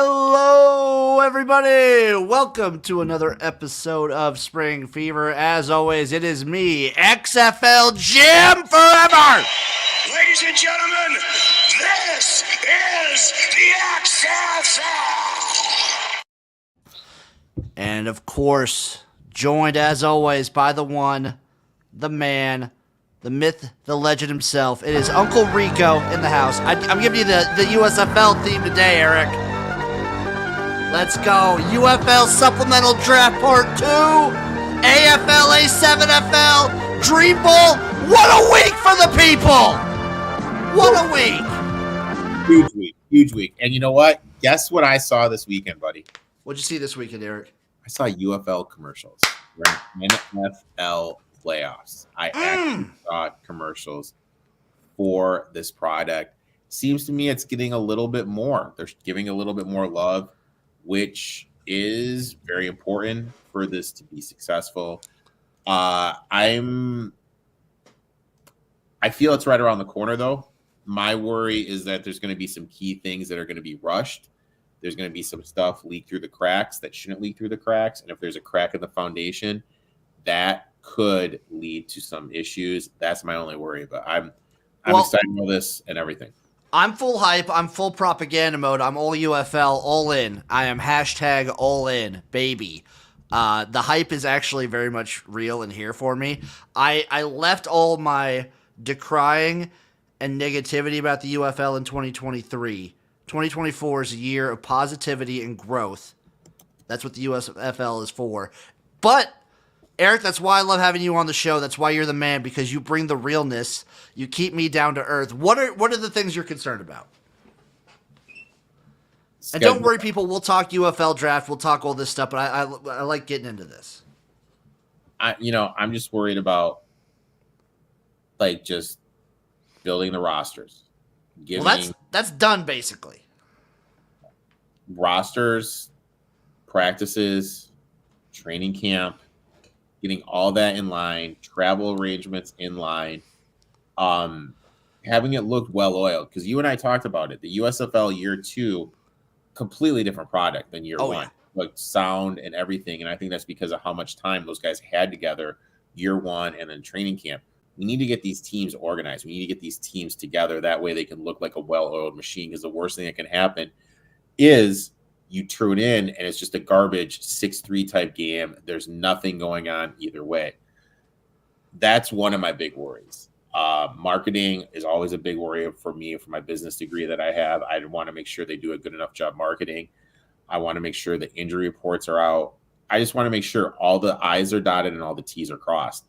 Hello, everybody! Welcome to another episode of Spring Fever. As always, it is me, XFL Jim Forever! Ladies and gentlemen, this is the XFL! And of course, joined as always by the one, the man, the myth, the legend himself. It is Uncle Rico in the house. I'm giving you the USFL theme today, Erik. Let's go. UFL Supplemental Draft Part 2. AFL A7FL. Dream Bowl. What a week for the people. What a week. Huge week. And you know what? Guess what I saw this weekend, buddy? What'd you see this weekend, Erik? I saw UFL commercials. NFL playoffs. I actually saw commercials for this product. Seems to me it's getting a little bit more. They're giving a little bit more love, which is very important for this to be successful. I feel it's right around the corner, though. My worry is that there's going to be some key things that are going to be rushed. There's going to be some stuff leak through the cracks that shouldn't leak through the cracks. And if there's a crack in the foundation, that could lead to some issues. That's my only worry. But I'm excited about this and everything. I'm full hype. I'm full propaganda mode. I'm all UFL, all in. I am hashtag all in, baby. The hype is actually very much real and here for me. I left all my decrying and negativity about the UFL in 2023. 2024 is a year of positivity and growth. That's what the USFL is for. But, Erik, that's why I love having you on the show. That's why you're the man, because you bring the realness. You keep me down to earth. What are the things you're concerned about? And don't worry, people. We'll talk UFL draft. We'll talk all this stuff. But I like getting into this. I'm just worried about just building the rosters. That's done basically. Rosters, practices, training camp, getting all that in line, travel arrangements in line, having it look well oiled. Because you and I talked about it. The USFL year 2, completely different product than year 1. Yeah. Like sound and everything. And I think that's because of how much time those guys had together year 1 and then training camp. We need to get these teams organized. We need to get these teams together. That way they can look like a well-oiled machine. Because the worst thing that can happen is you tune in and it's just a garbage 6-3 type game. There's nothing going on either way. That's one of my big worries. Marketing is always a big worry for me, for my business degree that I have. I want to make sure they do a good enough job marketing. I want to make sure the injury reports are out. I just want to make sure all the I's are dotted and all the T's are crossed.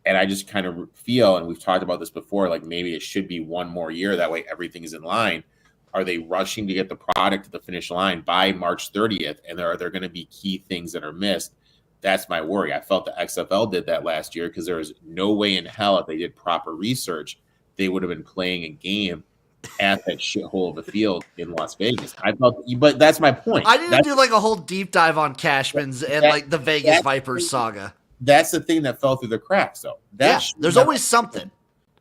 And I just kind of feel, and we've talked about this before, like maybe it should be one more year. That way everything is in line. Are they rushing to get the product to the finish line by March 30th? And are there going to be key things that are missed? That's my worry. I felt the XFL did that last year because there was no way in hell if they did proper research, they would have been playing a game at that shithole of a field in Las Vegas. But that's my point. I didn't do like a whole deep dive on Cashman's and like the Vegas Vipers saga. That's the thing that fell through the cracks, though. There's always something.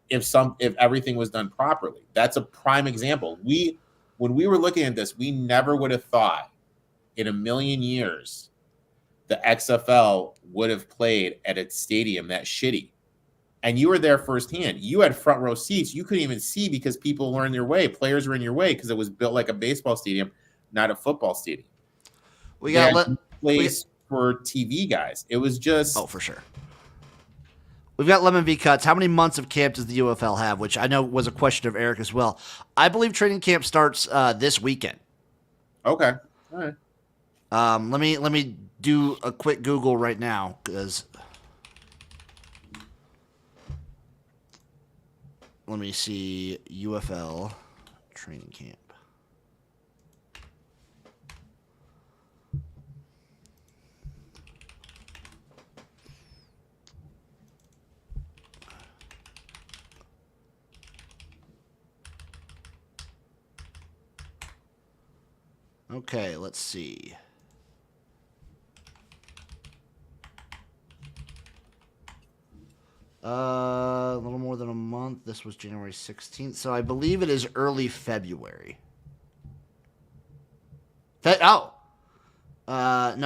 If everything was done properly, that's a prime example. When we were looking at this, we never would have thought in a million years the XFL would have played at its stadium that shitty. And you were there firsthand. You had front row seats. You couldn't even see because people were in your way. Players were in your way because it was built like a baseball stadium, not a football stadium. We got place for TV guys. It was just for sure. We've got Lemon V Cuts. How many months of camp does the UFL have? Which I know was a question of Erik as well. I believe training camp starts this weekend. Okay. All right. Let me do a quick Google right now because let me see UFL training camp. Okay, let's see. A little more than a month. This was January 16th, so I believe it is early February. No,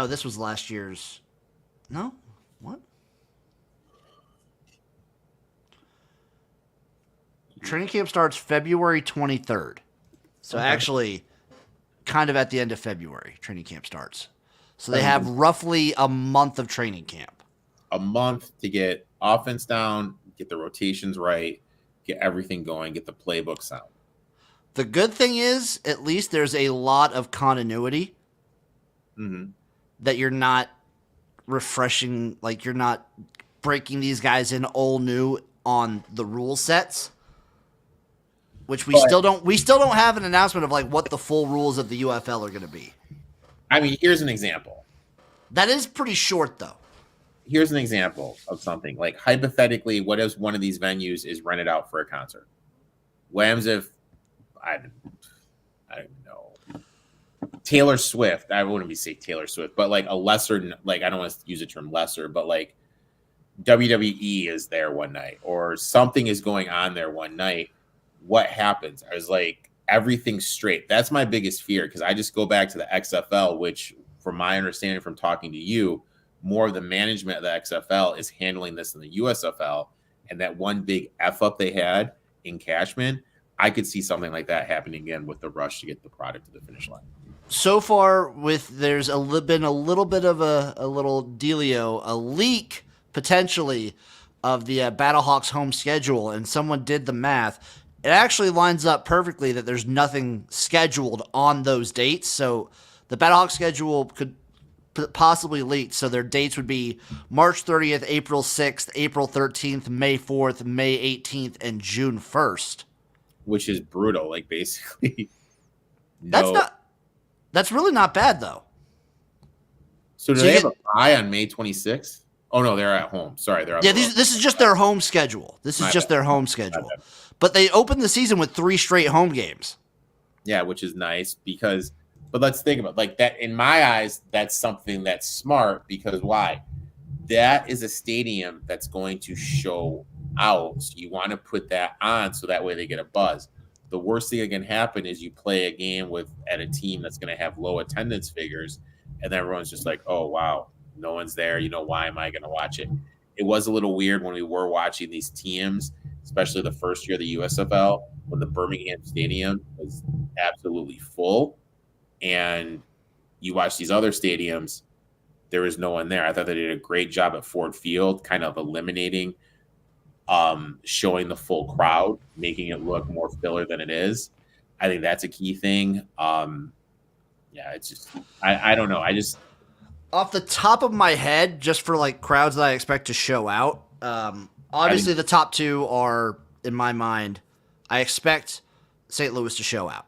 this was last year's. No, what? Training camp starts February 23rd. So actually, kind of at the end of February, training camp starts. So they have roughly a month of training camp. A month to get offense down, get the rotations right, get everything going, get the playbook sound. The good thing is, at least there's a lot of continuity that you're not refreshing, like you're not breaking these guys in all new on the rule sets. Which we still don't have an announcement of like what the full rules of the UFL are going to be. I mean, here's an example. That is pretty short though. Here's an example of something. Like hypothetically, what if one of these venues is rented out for a concert? What if I don't know. Taylor Swift, I wouldn't be say Taylor Swift, but like a lesser, like I don't want to use the term lesser, but like WWE is there one night or something is going on there one night. What happens? I was like, everything's straight. That's my biggest fear because I just go back to the XFL, which from my understanding from talking to you, more of the management of the XFL is handling this in the USFL. And that one big F up they had in Cashman, I could see something like that happening again with the rush to get the product to the finish line. So far, there's been a little bit of a little dealio, a leak potentially of the Battlehawks home schedule, and someone did the math. It actually lines up perfectly that there's nothing scheduled on those dates. So the Battlehawks schedule could possibly leak. So their dates would be March 30th, April 6th, April 13th, May 4th, May 18th, and June 1st. Which is brutal. Like basically, no. That's really not bad though. So do they have a bye on May 26th? Oh no, they're at home. Sorry, they're this is just their home schedule. This is just their home schedule. But they opened the season with 3 straight home games. Yeah, which is nice because, but let's think about it. Like that. In my eyes, that's something that's smart because why? That is a stadium that's going to show out. So you want to put that on so that way they get a buzz. The worst thing that can happen is you play a game at a team that's going to have low attendance figures, and then everyone's just like, "Oh wow, no one's there. You know, why am I going to watch it?" It was a little weird when we were watching these teams, especially the first year of the USFL, when the Birmingham Stadium was absolutely full, and you watch these other stadiums, there was no one there. I thought they did a great job at Ford Field, kind of eliminating, showing the full crowd, making it look more filler than it is. I think that's a key thing. Yeah, it's just, I don't know. I just, off the top of my head, just for like crowds that I expect to show out, obviously the top 2 are, in my mind, I expect St. Louis to show out.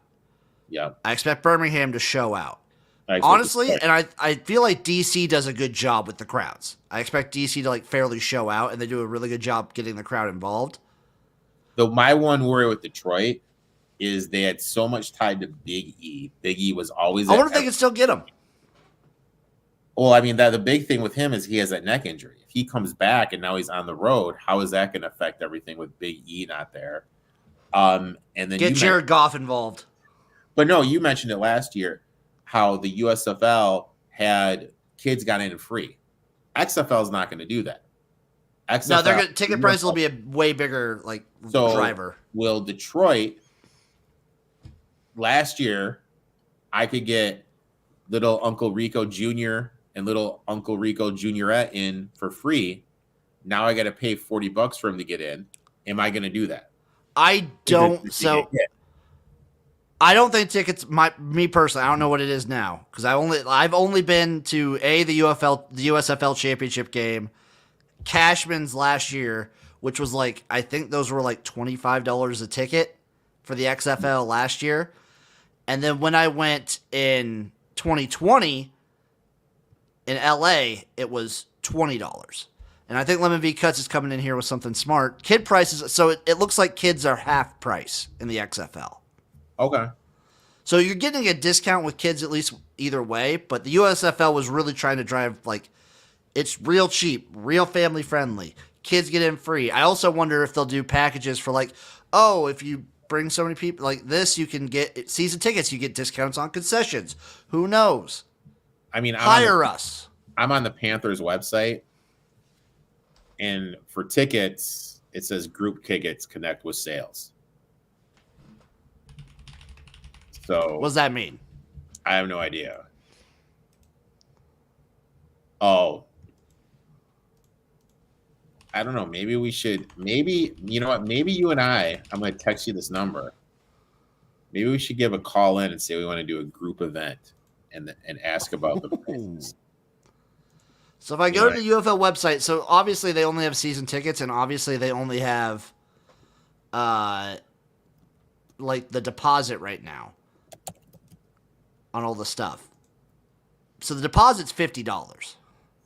Yeah. I expect Birmingham to show out. Honestly, and I feel like DC does a good job with the crowds. I expect DC to like fairly show out, and they do a really good job getting the crowd involved. Though my one worry with Detroit is they had so much tied to Big E. Big E was always. I wonder if they can still get him. Well, I mean, the big thing with him is he has that neck injury. If he comes back and now he's on the road, how is that going to affect everything with Big E not there? And then get Jared Goff involved. But no, you mentioned it last year how the USFL had kids got in free. XFL is not going to do that. No, ticket price will be a way bigger driver. Will Detroit last year? I could get little Uncle Rico Jr. and little Uncle Rico Juniorette in for free. Now I got to pay $40 for him to get in. Am I going to do that? I don't. So I don't think tickets. Me personally, I don't know what it is now because I've only been to the USFL championship game, Cashman's last year, which was like I think those were like $25 a ticket for the XFL last year, and then when I went in 2020 in LA, it was $20. And I think Lemon V Cuts is coming in here with something smart. Kid prices, so it looks like kids are half price in the XFL. Okay. So you're getting a discount with kids at least either way, but the USFL was really trying to drive, it's real cheap, real family friendly. Kids get in free. I also wonder if they'll do packages for if you bring so many people like this. You can get season tickets. You get discounts on concessions. Who knows? I mean, Hire us. I'm on the Panthers website, and for tickets, it says group tickets connect with sales. So What does that mean? I have no idea. Oh, I don't know. Maybe we should. Maybe you know what? Maybe you and I'm going to text you this number. Maybe we should give a call in and say we want to do a group event and ask about the prices. So if I go to the UFL website, so obviously they only have season tickets, and obviously they only have, like the deposit right now on all the stuff. So the deposit's $50,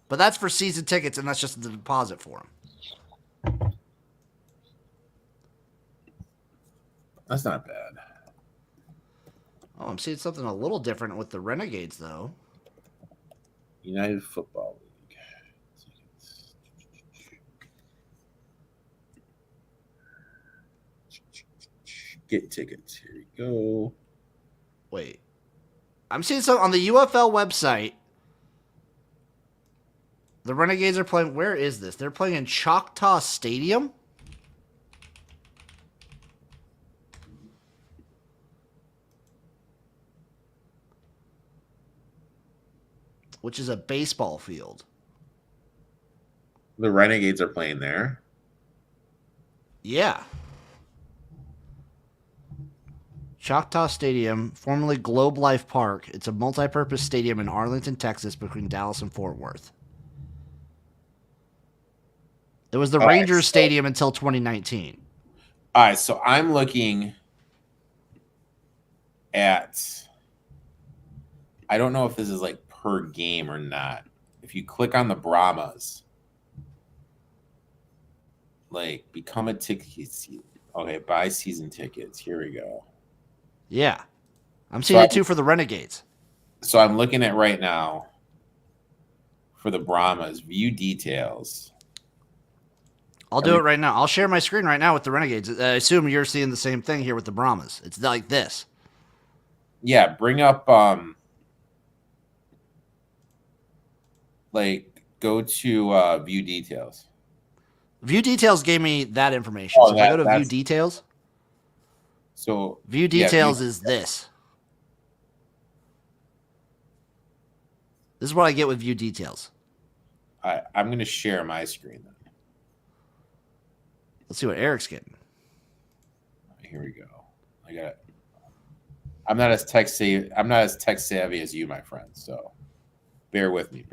but that's for season tickets, and that's just the deposit for them. That's not bad. Oh, I'm seeing something a little different with the Renegades, though. United Football League. Get tickets. Here we go. Wait. I'm seeing something on the UFL website. The Renegades are playing. Where is this? They're playing in Choctaw Stadium? Which is a baseball field. The Renegades are playing there. Yeah. Choctaw Stadium, formerly Globe Life Park. It's a multi-purpose stadium in Arlington, Texas, between Dallas and Fort Worth. It was the Rangers Stadium until 2019. All right, so I'm looking at, I don't know if this is like per game or not. If you click on the Brahmas, like become a ticket. Okay, buy season tickets. Here we go. Yeah. I'm seeing it too for the Renegades. So I'm looking at right now for the Brahmas, view details. I'll do it right now. I'll share my screen right now with the Renegades. I assume you're seeing the same thing here with the Brahmas. It's like this. Yeah, bring up like go to view details. View details gave me that information. So if I go to view details. So view details is this. This is what I get with view details. I'm going to share my screen then. Let's see what Eric's getting. Here we go. I got it. I'm not as tech savvy as you, my friend. So bear with me.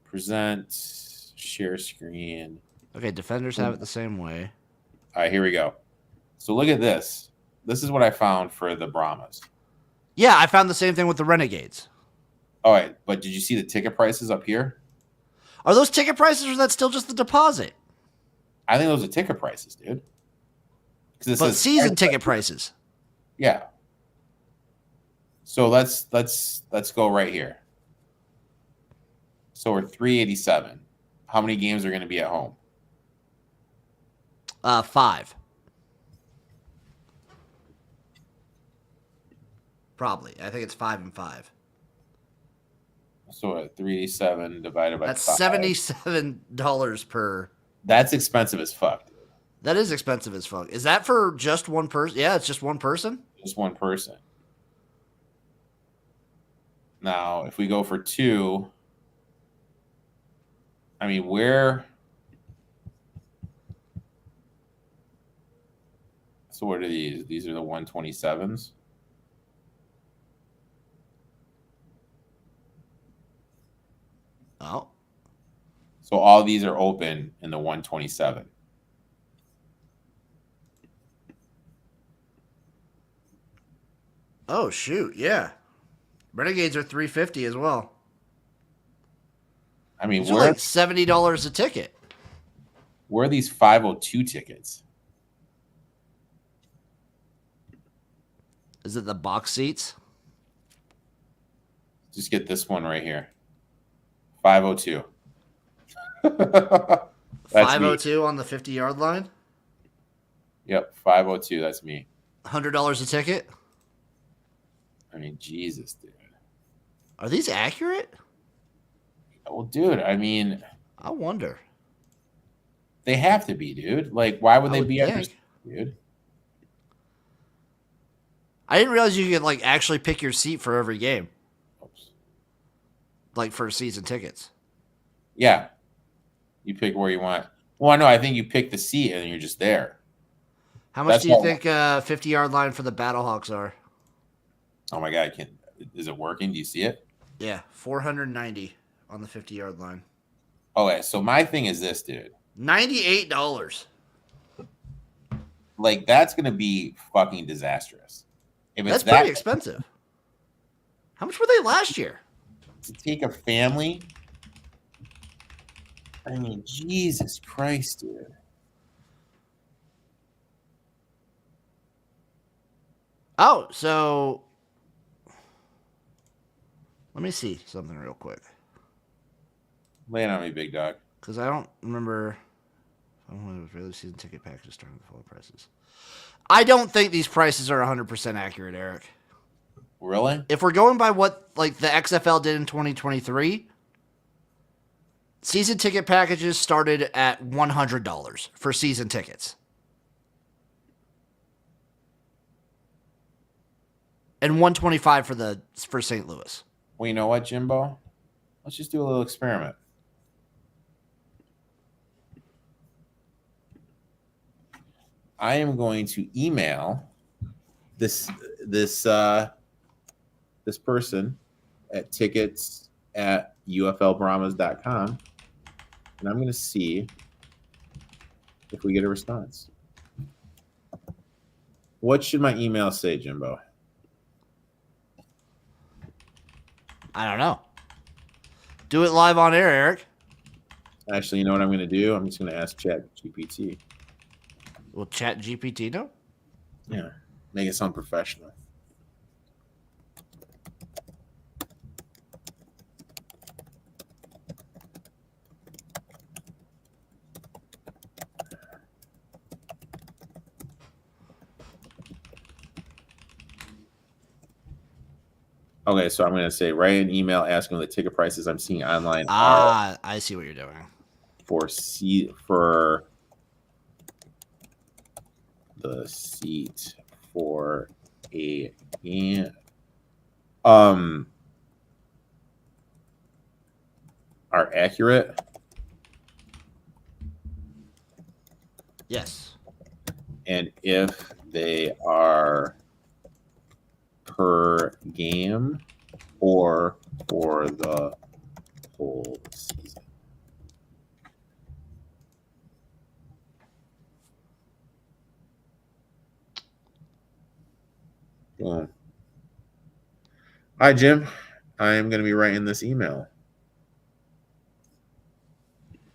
Present, share screen. Okay, defenders have it the same way. All right, here we go. So look at this. This is what I found for the Brahmas. Yeah, I found the same thing with the Renegades. All right, but did you see the ticket prices up here? Are those ticket prices, or is that still just the deposit? I think those are ticket prices, dude. But season ticket prices. Yeah. So let's go right here. So we're $387. How many games are going to be at home? 5. Probably. I think it's 5 and 5. So at 387 divided by that's 5. $77 per. That's expensive as fuck. Dude. That is expensive as fuck. Is that for just one person? Yeah, it's just one person. Just one person. Now, if we go for 2, I mean, where? So what are these? These are the 127s. Oh. So all these are open in the 127. Oh shoot, yeah. Renegades are $350 as well. I mean, we're like $70 a ticket. Where are these 502 tickets? Is it the box seats? Just get this one right here. 502. 502 on the 50-yard line? Yep, 502. That's me. $100 a ticket. I mean, Jesus, dude. Are these accurate? Well, dude, I mean, I wonder. they have to be, dude. Like, why would I they would be think. dude? I didn't realize you could like actually pick your seat for every game, Oops. like for season tickets. Yeah, you pick where you want. Well, no, I think you pick the seat and you're just there. How much That's do you all. think 50-yard line for the Battlehawks are? Oh my god, I can't. Is it working? Do you see it? Yeah, 490 on the 50-yard line. Okay, so my thing is this, dude. $98. Like, that's gonna be fucking disastrous. If it's That's pretty that expensive. How much were they last year? to take a family, I mean, Jesus Christ, dude. Oh, so let me see something real quick. Lay it on me, big dog. Because I don't remember. I don't know if regular season ticket packages starting with full prices. I don't think these prices are 100% accurate, Eric. Really? If we're going by what like the XFL did in 2023, season ticket packages started at $100 for season tickets. And $125 for St. Louis. Well, you know what, Jimbo? Let's just do a little experiment. I am going to email this person at tickets@uflbrahmas.com, and I'm going to see if we get a response. What should my email say, Jimbo? I don't know. Do it live on air, Eric. Actually, you know what I'm going to do? I'm just going to ask ChatGPT. Will Chat GPT know? Yeah, make it sound professional. Okay, so I'm going to say write an email asking the ticket prices I'm seeing online are I see what you're doing. for the seat for a game. Are accurate, Yes. and if they are per game or for the whole season. Boom. Hi, Jim. I am going to be writing this email.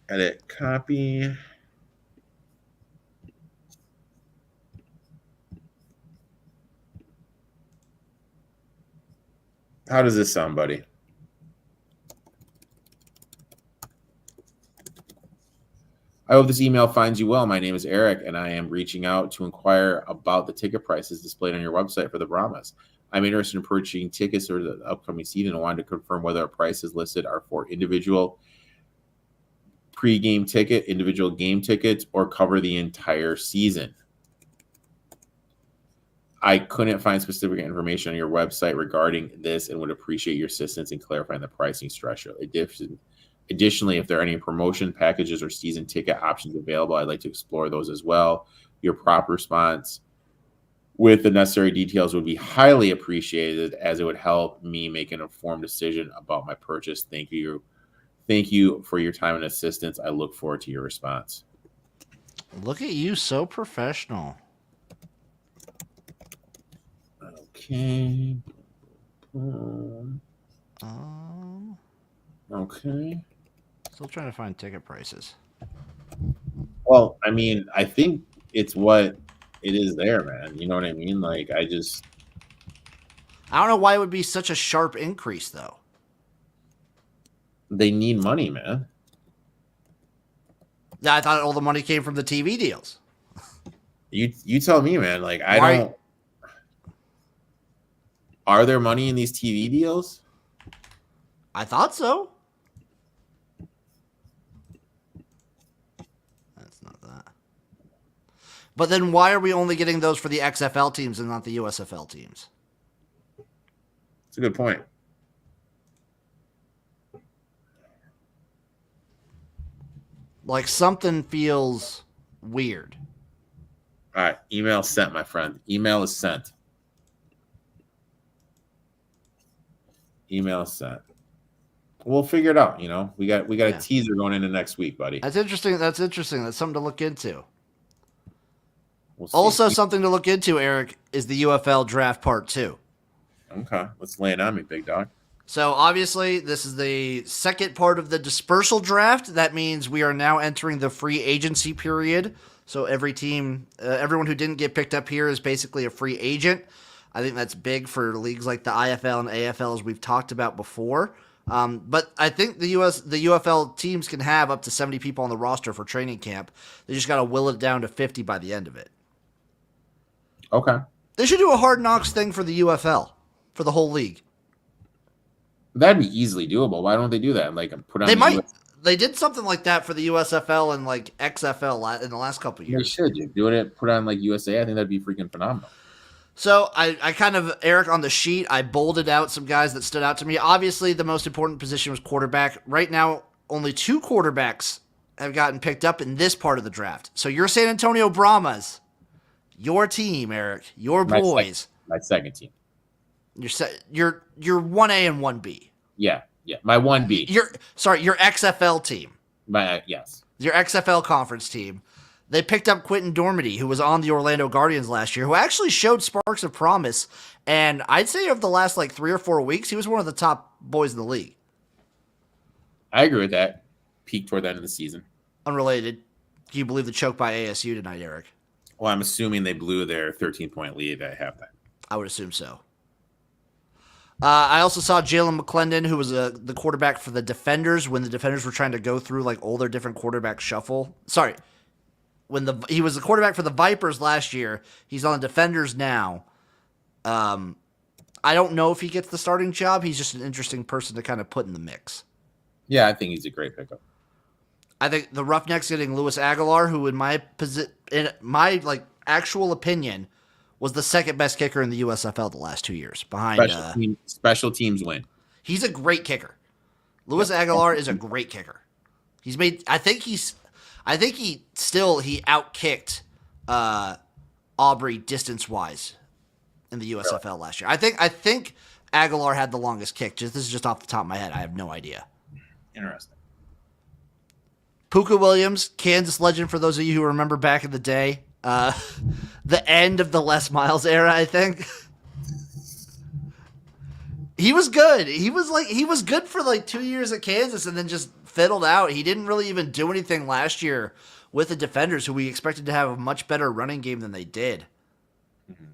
Edit copy. How does this sound, buddy? I hope this email finds you well. My name is Eric, and I am reaching out to inquire about the ticket prices displayed on your website for the Brahmas. I'm interested in purchasing tickets for the upcoming season and wanted to confirm whether our prices listed are for individual pre-game ticket, individual game tickets, or cover the entire season. I couldn't find specific information on your website regarding this and would appreciate your assistance in clarifying the pricing structure. Additionally, if there are any promotion packages or season ticket options available, I'd like to explore those as well. Your proper response with the necessary details would be highly appreciated, as it would help me make an informed decision about my purchase. Thank you. Thank you for your time and assistance. I look forward to your response. Look at you, so professional. Okay. Okay. Still trying to find ticket prices. Well, I mean, I think it's what it is there, man. You know what I mean? Like, I don't know why it would be such a sharp increase, though. They need money, man. Yeah, I thought all the money came from the TV deals. You tell me, man. Like I Why- don't. Are there money in these TV deals? I thought so. That's not that. But then why are we only getting those for the XFL teams and not the USFL teams? It's a good point. Like something feels weird. All right, email sent, my friend. Email is sent. Email sent. We'll figure it out. You know, we got a teaser going into next week, buddy. That's interesting. That's interesting. That's something to look into. We'll see. Also, something to look into, Eric, is the UFL draft part 2. Okay, let's lay it on me, big dog. So obviously, this is the second part of the dispersal draft. That means we are now entering the free agency period. So every team, everyone who didn't get picked up here is basically a free agent. I think that's big for leagues like the IFL and AFL, as we've talked about before. But I think the UFL teams can have up to 70 people on the roster for training camp. They just got to will it down to 50 by the end of it. Okay. They should do a hard knocks thing for the UFL, for the whole league. That'd be easily doable. Why don't they do that? Like put on. They might. They did something like that for the USFL and like XFL in the last couple of years. They should do it. Put on like USA. I think that'd be freaking phenomenal. So I kind of, Eric, on the sheet, I bolded out some guys that stood out to me. Obviously, the most important position was quarterback. Right now, only 2 quarterbacks have gotten picked up in this part of the draft. So your San Antonio Brahmas, your team, Eric, your boys. My second team. Your 1A and 1B. Yeah. My 1B. Your XFL team. Yes. Your XFL conference team. They picked up Quentin Dormady, who was on the Orlando Guardians last year, who actually showed sparks of promise. And I'd say over the last 3 or 4 weeks, he was one of the top boys in the league. I agree with that. Peak toward the end of the season. Unrelated. Can you believe the choke by ASU tonight, Eric? Well, I'm assuming they blew their 13-point lead at halftime. I would assume so. I also saw Jalen McClendon, who was the quarterback for the Defenders when the Defenders were trying to go through all their different quarterback shuffle. Sorry. He was the quarterback for the Vipers last year. He's on the Defenders now. I don't know if he gets the starting job. He's just an interesting person to kind of put in the mix. Yeah, I think he's a great pickup. I think the Roughnecks getting Louis Aguilar, who in my actual opinion was the second best kicker in the USFL the last 2 years behind special teams win. He's a great kicker. Louis Aguilar is a great kicker. He's made he outkicked Aubrey distance-wise in the USFL last year. I think Aguilar had the longest kick. This is just off the top of my head. I have no idea. Interesting. Puka Williams, Kansas legend for those of you who remember back in the day. The end of the Les Miles era, I think. He was good. He was good for 2 years at Kansas and then just fiddled out. He didn't really even do anything last year with the Defenders, who we expected to have a much better running game than they did. Mm-hmm.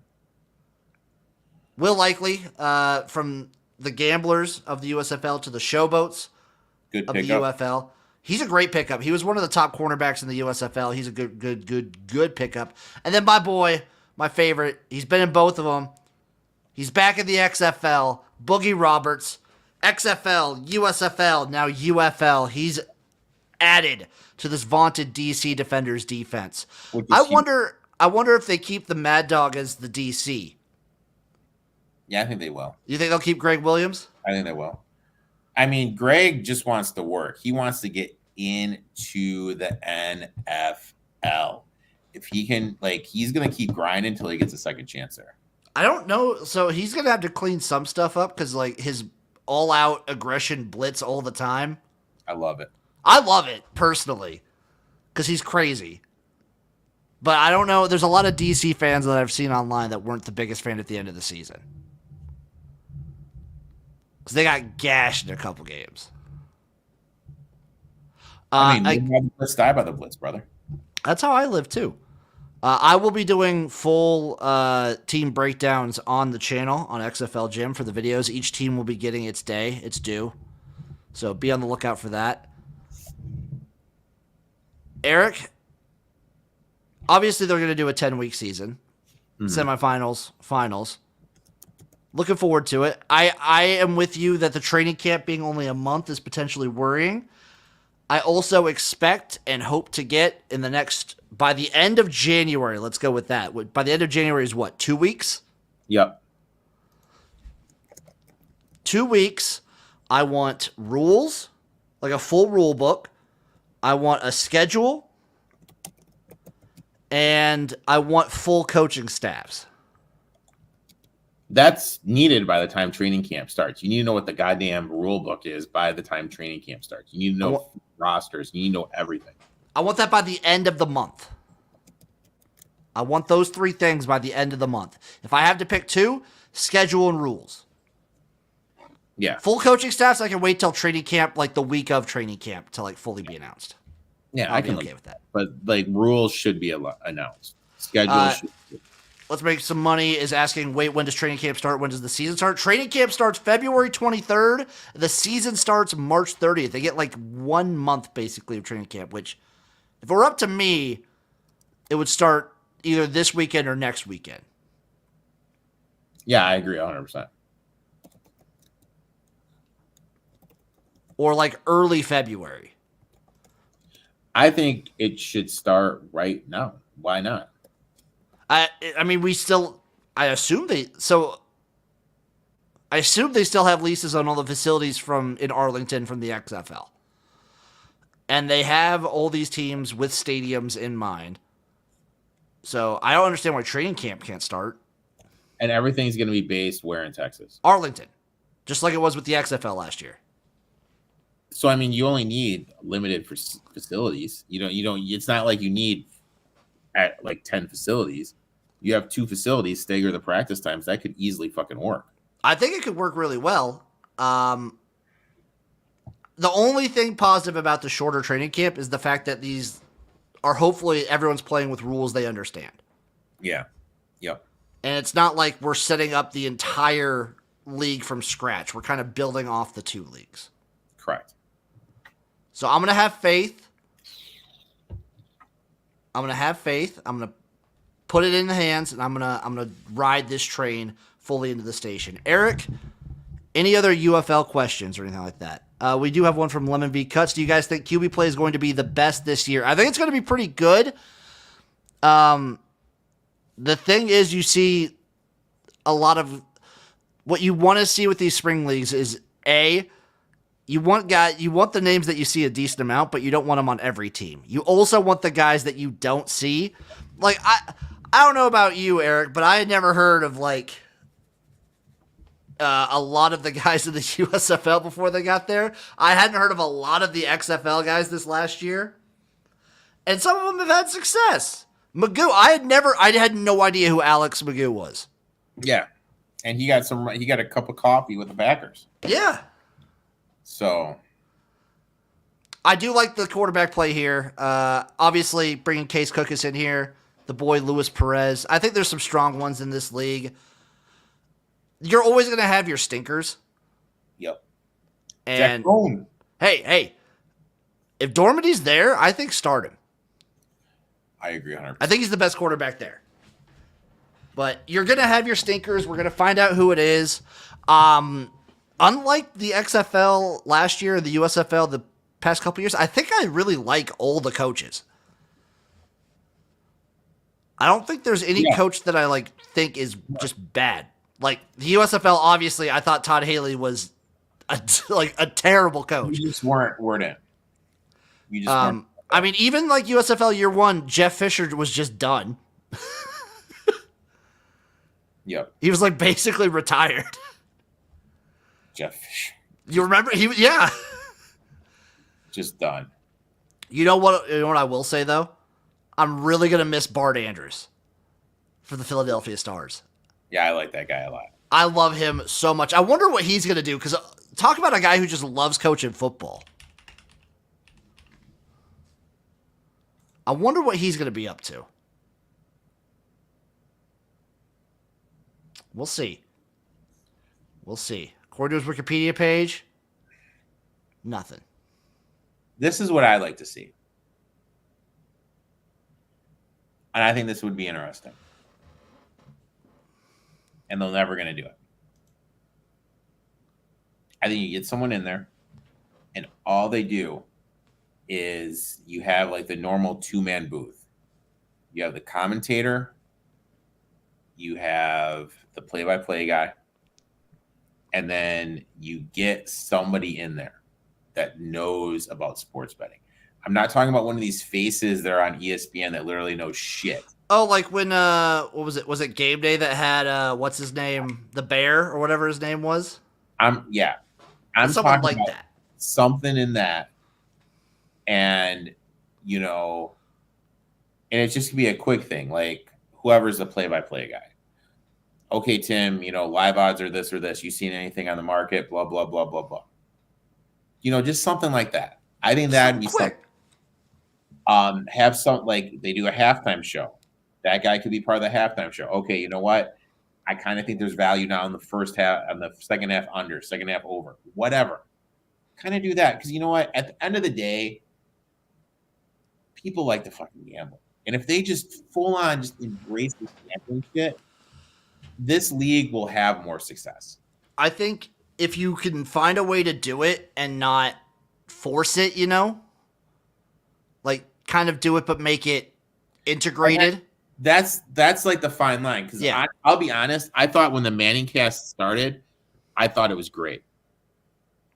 Will Likely, from the Gamblers of the USFL to the Showboats of the UFL. He's a great pickup. He was one of the top cornerbacks in the USFL. He's a good pickup. And then my boy, my favorite, he's been in both of them. He's back in the XFL. Boogie Roberts, XFL, USFL, now UFL. He's added to this vaunted DC Defenders defense. I wonder if they keep the Mad Dog as the DC. Yeah, I think they will. You think they'll keep Greg Williams? I think they will. I mean, Greg just wants to work. He wants to get into the NFL. If he can, he's going to keep grinding until he gets a second chance there. I don't know. So he's going to have to clean some stuff up because, his all-out aggression blitz all the time. I love it. I love it, personally, because he's crazy. But I don't know. There's a lot of DC fans that I've seen online that weren't the biggest fan at the end of the season. Because they got gashed in a couple games. I mean, the blitz die by the blitz, brother. That's how I live, too. I will be doing full team breakdowns on the channel on XFL Gym for the videos. Each team will be getting its day. It's due. So be on the lookout for that. Eric, obviously they're going to do a 10-week season, semifinals, finals. Looking forward to it. I am with you that the training camp being only a month is potentially worrying. I also expect and hope to get by the end of January, let's go with that. By the end of January is what, 2 weeks? Yep. 2 weeks. I want rules, like a full rule book. I want a schedule. And I want full coaching staffs. That's needed by the time training camp starts. You need to know what the goddamn rule book is by the time training camp starts. You need to know rosters. You need to know everything. I want that by the end of the month. I want those 3 things by the end of the month. If I have to pick 2, schedule and rules. Yeah. Full coaching staffs, I can wait till training camp, like the week of training camp, to like fully be announced. Yeah, I can be okay with that. But like rules should be announced. Schedule should be. Let's Make Some Money is asking, wait, when does training camp start? When does the season start? Training camp starts February 23rd. The season starts March 30th. They get like 1 month basically of training camp, which if it were up to me, it would start either this weekend or next weekend. Yeah, I agree 100%. Or like early February. I think it should start right now. Why not? I mean, I assume they still have leases on all the facilities in Arlington from the XFL. And they have all these teams with stadiums in mind. So I don't understand why training camp can't start. And everything's going to be based where in Texas? Arlington. Just like it was with the XFL last year. So, I mean, you only need limited facilities. You don't, it's not like you need at like 10 facilities. You have 2 facilities, stagger the practice times. That could easily fucking work. I think it could work really well. The only thing positive about the shorter training camp is the fact that these are hopefully everyone's playing with rules they understand. Yeah. Yep. And it's not like we're setting up the entire league from scratch. We're kind of building off the 2 leagues. Correct. So I'm going to have faith. I'm going to put it in the hands, and I'm gonna ride this train fully into the station. Erik, any other UFL questions or anything like that? We do have one from Lemon V Cuts. Do you guys think QB play is going to be the best this year? I think it's going to be pretty good. The thing is, you see a lot of what you want to see with these spring leagues is you want the names that you see a decent amount, but you don't want them on every team. You also want the guys that you don't see. Like I don't know about you, Erik, but I had never heard of like a lot of the guys in the USFL before they got there. I hadn't heard of a lot of the XFL guys this last year, and some of them have had success. Magoo, I had no idea who Alex Magoo was. Yeah, and he got a cup of coffee with the backers. Yeah. So I do like the quarterback play here. Obviously, bringing Case Cookus in here, the boy Luis Perez. I think there's some strong ones in this league. You're always going to have your stinkers. Yep. And hey, if Dormady's there, I think start him. I agree 100%. I think he's the best quarterback there. But you're going to have your stinkers. We're going to find out who it is. Unlike the XFL last year, the USFL the past couple years, I think I really like all the coaches. I don't think there's any coach that I think is just bad. Like the USFL, obviously, I thought Todd Haley was a terrible coach. You just weren't in. You just weren't. I mean, even like USFL year 1, Jeff Fisher was just done. Yep. He was basically retired. Jeff Fisher. You remember? Yeah. Just done. You know what I will say though? I'm really gonna miss Bart Andrews for the Philadelphia Stars. Yeah, I like that guy a lot. I love him so much. I wonder what he's gonna do, because talk about a guy who just loves coaching football. I wonder what he's gonna be up to. We'll see. According to his Wikipedia page, nothing. This is what I like to see. And I think this would be interesting. And they're never going to do it. I think you get someone in there, and all they do is you have like the normal 2-man booth. You have the commentator, you have the play-by-play guy, and then you get somebody in there that knows about sports betting. I'm not talking about one of these faces that are on ESPN that literally knows shit. Oh, like when what was it? Was it Game Day that had what's his name, the Bear or whatever his name was? I'm Someone talking like about that. something in that, and and it's just gonna be a quick thing, like whoever's the play-by-play guy. Okay, Tim, live odds are this or this. You seen anything on the market? Blah blah blah blah blah. Just something like that. I think that'd be quick. Something. Have some, like they do a halftime show. That guy could be part of the halftime show. Okay, you know what? I kind of think there's value now in the first half, on the second half under, second half over, whatever. Kind of do that because you know what? At the end of the day, people like to fucking gamble, and if they just full on just embrace this gambling shit, this league will have more success. I think if you can find a way to do it and not force it, like kind of do it but make it integrated. That's like the fine line because I'll be honest. I thought when the Manning cast started, I thought it was great,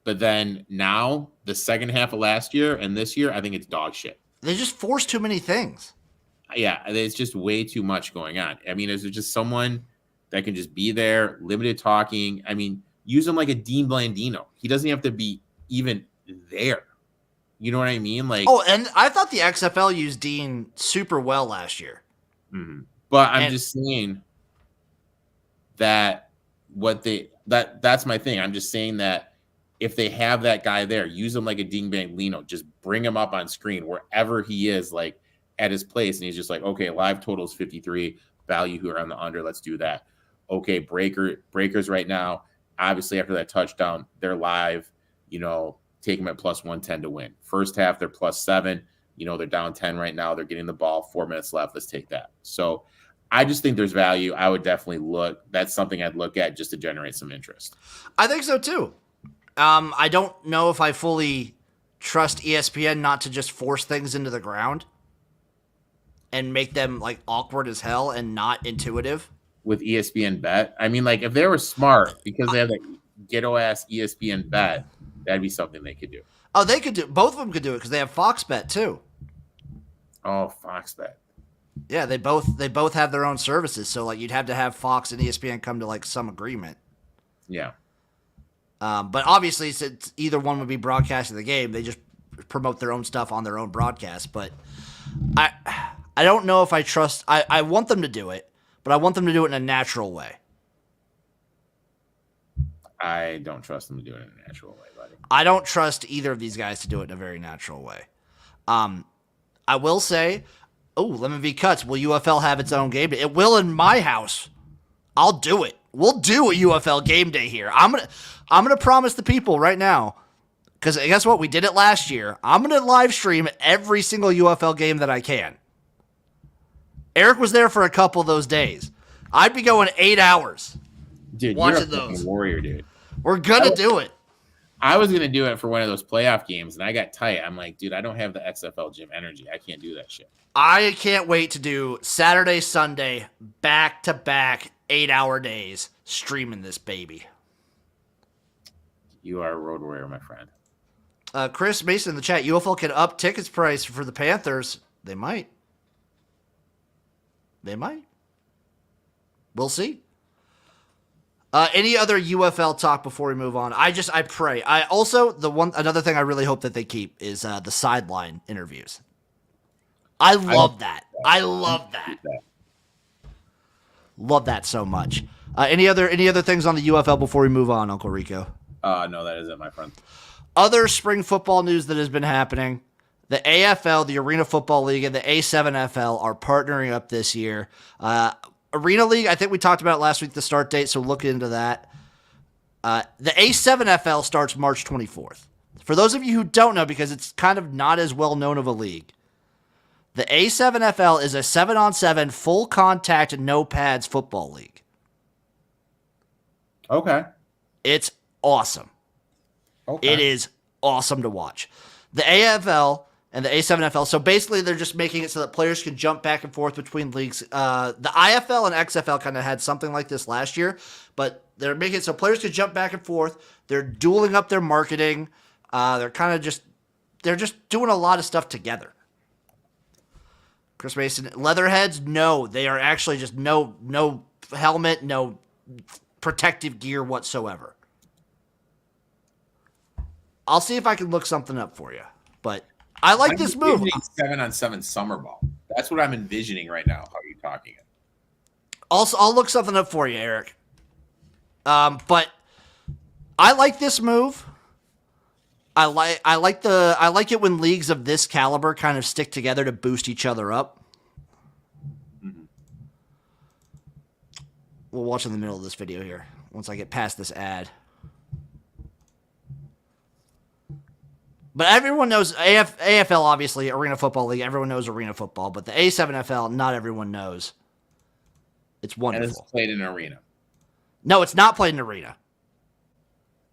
but then now the second half of last year and this year, I think it's dog shit. They just force too many things. Yeah, it's just way too much going on. I mean, is there just someone that can just be there, limited talking? I mean, use him like a Dean Blandino. He doesn't have to be even there. You know what I mean? Like, oh, and I thought the XFL used Dean super well last year. Mm-hmm. But I'm just saying that that's my thing. I'm just saying that if they have that guy there, use him like a Dean Blandino. Just bring him up on screen wherever he is, like at his place, and he's just like, okay, live total is 53, value who are on the under, let's do that. Okay, breakers right now. Obviously, after that touchdown, they're live. Take them at plus 110 to win. First half, they're plus 7. They're down 10 right now. They're getting the ball, 4 minutes left. Let's take that. So I just think there's value. I would definitely look. That's something I'd look at just to generate some interest. I think so too. I don't know if I fully trust ESPN not to just force things into the ground and make them like awkward as hell and not intuitive. With ESPN Bet, I mean, like if they were smart because they have that ghetto ass ESPN Bet, that'd be something they could do. Oh, they could do. Both of them could do it because they have Fox Bet too. Oh, Fox Bet. Yeah, they both have their own services. So like you'd have to have Fox and ESPN come to like some agreement. Yeah. But obviously, since either one would be broadcasting the game, they just promote their own stuff on their own broadcast. But I don't know if I trust. I want them to do it, but I want them to do it in a natural way. I don't trust them to do it in a natural way, buddy. I don't trust either of these guys to do it in a very natural way. I will say, Lemon V Cuts, will UFL have its own game day? It will in my house. I'll do it. We'll do a UFL game day here. I'm gonna promise the people right now, because guess what? We did it last year. I'm gonna live stream every single UFL game that I can. Eric was there for a couple of those days. I'd be going 8 hours. Dude, watching you're a those. Warrior, dude. We're gonna do it. I was gonna do it for one of those playoff games, and I got tight. I'm like, dude, I don't have the XFL gym energy. I can't do that shit. I can't wait to do Saturday, Sunday, back-to-back 8-hour days streaming this baby. You are a road warrior, my friend. Chris Mason in the chat, UFL can up tickets price for the Panthers. They might. We'll see. Any other UFL talk before we move on? I pray. Another thing I really hope that they keep is the sideline interviews. I love that. Love that so much. Any other things on the UFL before we move on, Uncle Rico? No, that is it, my friend. Other spring football news that has been happening. The AFL, the Arena Football League, and the A7FL are partnering up this year. Arena League, I think we talked about last week, the start date, so look into that. The A7FL starts March 24th. For those of you who don't know, because it's kind of not as well known of a league, The A7FL is a 7-on-7 full contact, no pads football league. Okay. It's awesome. Okay. It is awesome to watch. The AFL and the A7FL, so basically they're just making it so that players can jump back and forth between leagues. The IFL and XFL kind of had something like this last year, but they're making it so players can jump back and forth. They're dueling up their marketing. They're just doing a lot of stuff together. Chris Mason, Leatherheads, no, they are actually just no helmet, no protective gear whatsoever. I'll see if I can look something up for you, but I like this move. 7-on-7 summer ball. That's what I'm envisioning right now. How are you talking it? Also, I'll look something up for you, Eric. But I like this move. I like it when leagues of this caliber kind of stick together to boost each other up. Mm-hmm. We'll watch in the middle of this video here once I get past this ad. But everyone knows AFL, obviously, Arena Football League. Everyone knows Arena Football. But the A7FL, not everyone knows. It's wonderful. And it's played in an arena. No, it's not played in arena.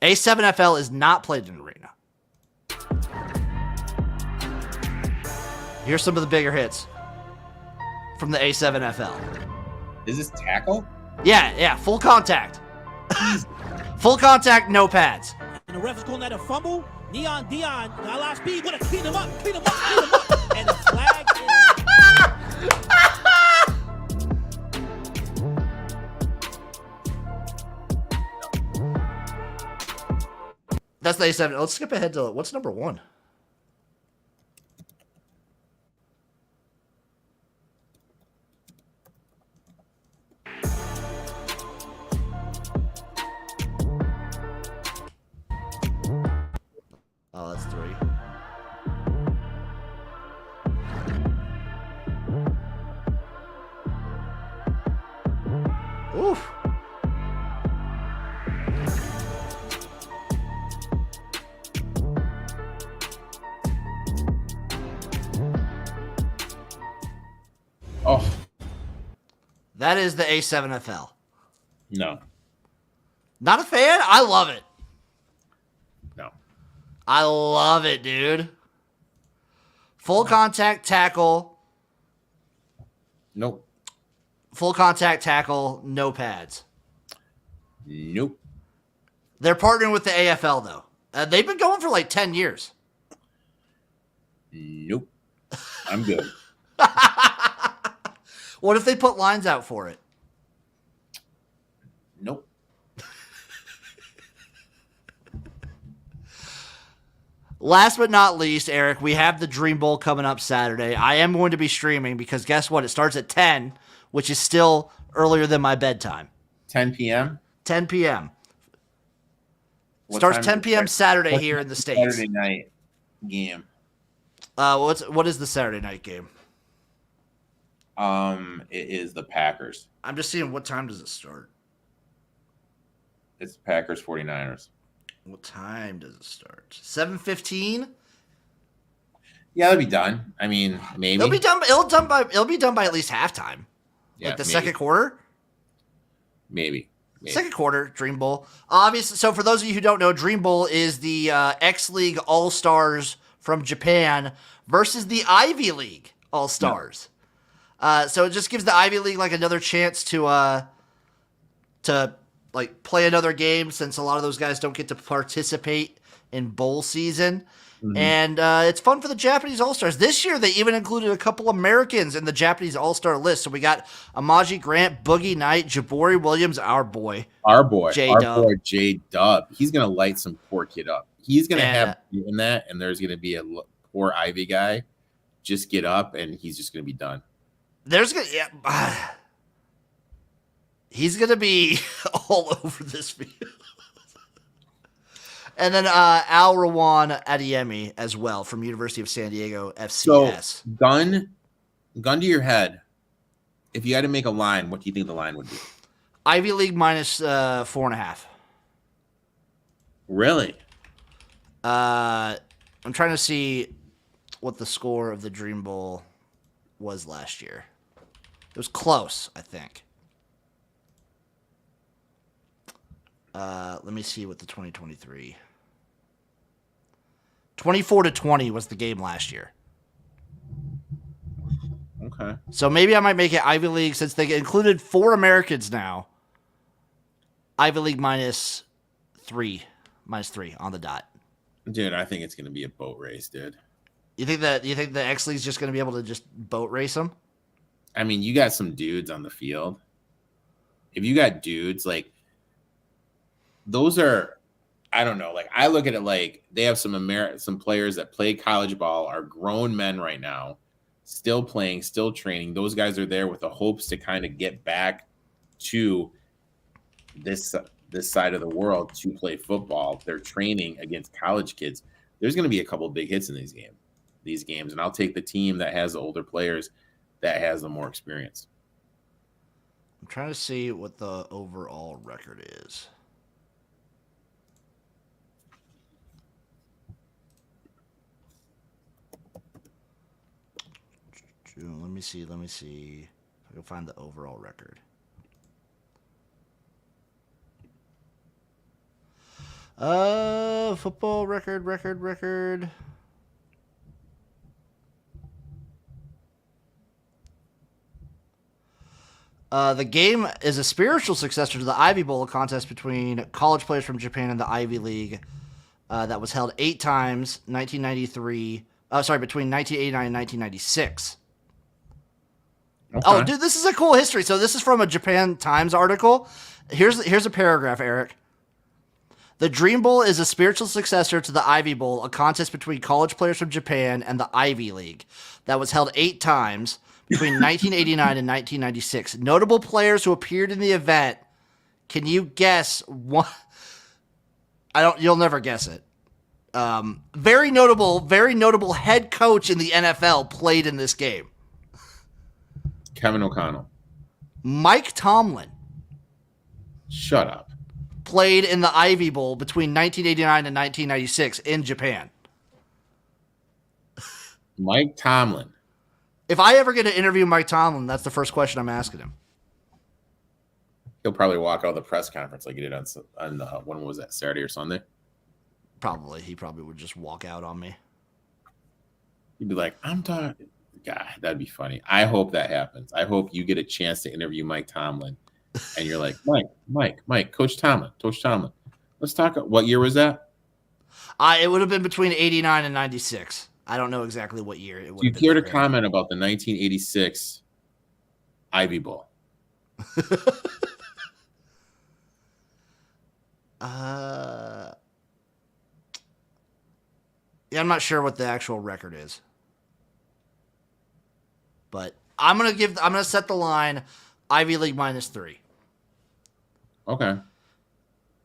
A7FL is not played in arena. Here's some of the bigger hits from the A7FL. Is this tackle? Yeah, full contact. Full contact, no pads. And the ref's calling that a fumble. Neon Dion got a lot of speed. Wanna clean him up. And the flag That's the A7. Let's skip ahead to what's number 1. Oh, that's 3. Oof. Oh. That is the A7FL. No. Not a fan? I love it. No. I love it, dude. Full contact tackle. Nope. Full contact tackle, no pads. Nope. They're partnering with the AFL, though. They've been going for like 10 years. Nope. I'm good. What if they put lines out for it? Nope. Last but not least, Eric, we have the Dream Bowl coming up Saturday. I am going to be streaming because guess what? It starts at 10, which is still earlier than my bedtime. 10 p.m.? 10 p.m. What Starts time 10 p.m. Saturday here in the States. Saturday night game. What is the Saturday night game? It is the Packers. I'm just seeing what time does it start. It's Packers 49ers. What time does it start? 7:15. Yeah, they'll be done. I mean, maybe It'll be done. It'll be done by at least halftime. Yeah, like the maybe. second quarter. Maybe. Second quarter, Dream Bowl. Obviously, so for those of you who don't know, Dream Bowl is the X League All Stars from Japan versus the Ivy League All Stars. So it just gives the Ivy League like another chance to like play another game since a lot of those guys don't get to participate in bowl season. Mm-hmm. And it's fun for the Japanese All-Stars. This year, they even included a couple Americans in the Japanese All-Star list. So we got Amaji Grant, Boogie Knight, Jabari Williams, our boy, J-Dub. He's going to light some poor kid up. He's going to have in that, and there's going to be a poor Ivy guy just get up, and he's just going to be done. He's going to be all over this field. And then Al Rawan Adeyemi as well from University of San Diego FCS. So, gun to your head. If you had to make a line, what do you think the line would be? Ivy League minus 4.5. Really? I'm trying to see what the score of the Dream Bowl. was last year. It was close, I think. Let me see what the 2023. 24-20 was the game last year. Okay. So maybe I might make it Ivy League since they included 4 Americans now. Ivy League minus 3 on the dot. Dude, I think it's going to be a boat race, dude. You think the X League's just going to be able to just boat race them? I mean, you got some dudes on the field. If you got dudes, like, those are, I don't know. Like, I look at it like they have some players that play college ball, are grown men right now, still playing, still training. Those guys are there with the hopes to kind of get back to this side of the world to play football. They're training against college kids. There's going to be a couple of big hits in these games, and I'll take the team that has the older players, that has the more experience. I'm trying to see what the overall record is. Let me see. If I can find the overall record. Football record. The game is a spiritual successor to the Ivy Bowl, a contest between college players from Japan and the Ivy League that was held 8 times, between 1989 and 1996. Okay. Oh, dude, this is a cool history. So this is from a Japan Times article. Here's a paragraph, Eric. The Dream Bowl is a spiritual successor to the Ivy Bowl, a contest between college players from Japan and the Ivy League that was held 8 times between 1989 and 1996. Notable players who appeared in the event. Can you guess what? You'll never guess it. Very notable head coach in the NFL played in this game. Kevin O'Connell. Mike Tomlin. Shut up. Played in the Ivy Bowl between 1989 and 1996 in Japan. Mike Tomlin. If I ever get to interview Mike Tomlin, that's the first question I'm asking him. He'll probably walk out of the press conference like he did on when was that, Saturday or Sunday? Probably. He probably would just walk out on me. He'd be like, I'm talking. God, that'd be funny. I hope that happens. I hope you get a chance to interview Mike Tomlin. And you're like, Mike, Coach Tomlin. Let's talk. What year was that? It would have been between 89 and 96. I don't know exactly what year it would Do you have care been. to comment about the 1986 Ivy Bowl? Yeah, I'm not sure what the actual record is. But I'm gonna set the line Ivy League minus 3. Okay.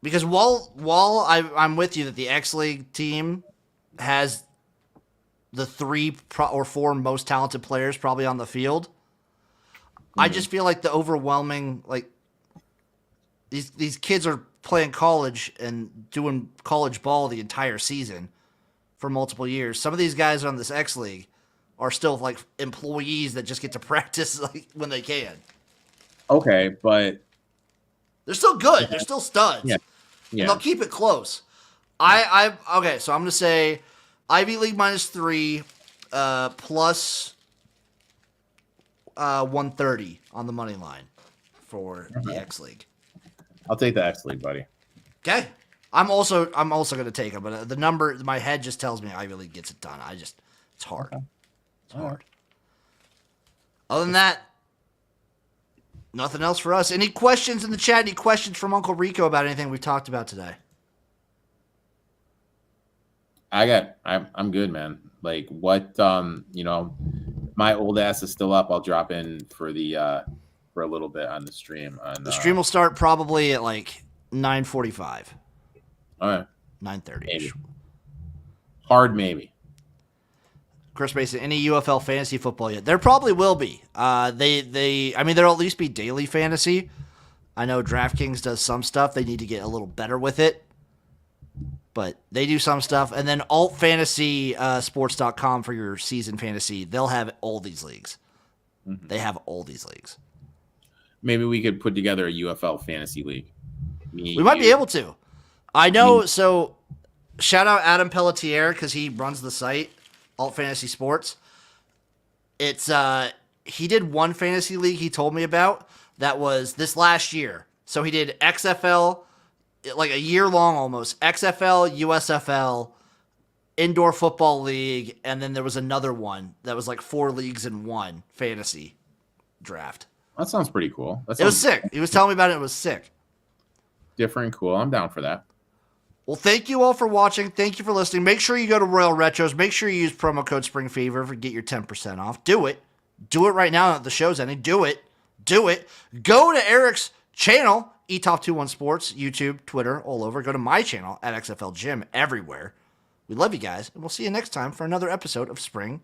Because while I'm with you that the X League team has the 3 or 4 most talented players probably on the field, I just feel like the overwhelming, like, these kids are playing college and doing college ball the entire season for multiple years. Some of these guys on this X League are still like employees that just get to practice like when they can. Okay, but they're still good. They're still studs. Yeah. And they'll keep it close. Okay, so I'm gonna say Ivy League minus 3, plus 130 on the money line for the X League. I'll take the X League, buddy. Okay. I'm also gonna take it, but the number, my head just tells me Ivy League gets it done. It's hard. Okay. It's hard. Other than that, nothing else for us. Any questions in the chat? Any questions from Uncle Rico about anything we've talked about today? I'm good, man. Like what, my old ass is still up. I'll drop in for a little bit on the stream. The stream will start probably at like 9:45. All right. 9:30. Hard maybe. Chris Mason, any UFL fantasy football yet? There probably will be. There'll at least be daily fantasy. I know DraftKings does some stuff. They need to get a little better with it. But they do some stuff. And then altfantasysports.com for your season fantasy. They'll have all these leagues. They have all these leagues. Maybe we could put together a UFL fantasy league. We might be able to. I know. So shout out Adam Pelletier because he runs the site, Alt Fantasy Sports. It's he did one fantasy league he told me about that was this last year. So he did XFL, like a year long almost, XFL, USFL, Indoor Football League, and then there was another one that was like 4 leagues in one fantasy draft. That sounds pretty cool. It was sick. He was telling me about it. It was sick. Different, cool. I'm down for that. Well, thank you all for watching. Thank you for listening. Make sure you go to Royal Retros. Make sure you use promo code Spring Fever to get your 10% off. Do it. Do it right now that the show's ending. Do it. Do it. Go to Erik's channel, eTop21 Sports, YouTube, Twitter, all over. Go to my channel at XFL Gym everywhere. We love you guys, and we'll see you next time for another episode of Spring